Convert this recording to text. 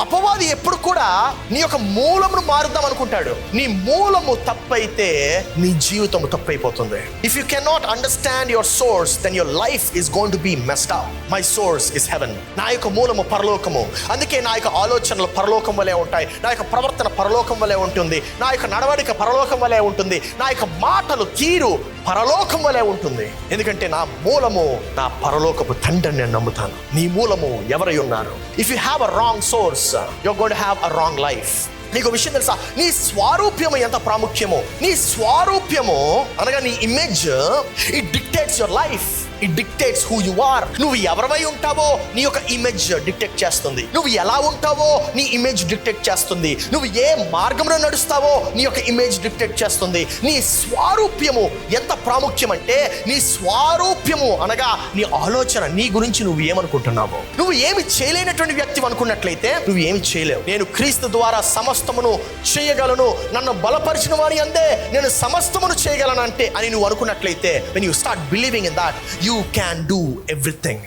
అపవాది ఎప్పుడు కూడా నీ యొక్క మూలమును మారుద్దాం అనుకుంటాడు. నీ మూలము తప్పైతే నీ జీవితం తప్పైపోతుంది. If you cannot understand your source, then your life is going to be messed up. My source is heaven. నా యొక్క మూలము పరలోకము. అందుకే నా యొక్క ఆలోచనలు పరలోకం వలె ఉంటాయి, నా యొక్క ప్రవర్తన పరలోకం వలె ఉంటుంది, నా యొక్క నడవడిక పరలోకం వలె ఉంటుంది, నా యొక్క మాటలు తీరు పరలోకం వలె ఉంటుంది. ఎందుకంటే నా మూలము నా పరలోకపు తండ్రిని నేను నమ్ముతాను. నీ మూలము ఎవరై ఉన్నారు? If you have a wrong source, you are going to have a wrong life. నీకు విషయం తెలుసా? నీ స్వారూప్యము ఎంత ప్రాముఖ్యమో. నీ స్వారూప్యము అనగా నీ image, it dictates your life. It dictates who you are. నువ్వు ఎవరివై ఉంటావో నీ యొక్క ఇమేజ్ డిక్టేట్ చేస్తుంది. నువ్వు ఎలా ఉంటావో నీ ఇమేజ్ డిక్టేట్ చేస్తుంది. నువ్వు ఏ మార్గంలో నడుస్తావో నీ యొక్క ఇమేజ్ డిక్టేట్ చేస్తుంది. నీ స్వారూప్యము ఎంత ప్రాముఖ్యం అంటే, నీ స్వారూప్యము అనగా నీ ఆలోచన, నీ గురించి నువ్వు ఏమనుకుంటున్నావో. నువ్వు ఏమి చేయలేనటువంటి వ్యక్తి అనుకున్నట్లయితే నువ్వు ఏమి చేయలేవు. నేను క్రీస్తు ద్వారా సమస్తమును చేయగలను, నన్ను బలపరిచిన వారి అందే నేను సమస్తమును చేయగలను అంటే అని నువ్వు అనుకున్నట్లయితే, when you start believing in that, you can do everything.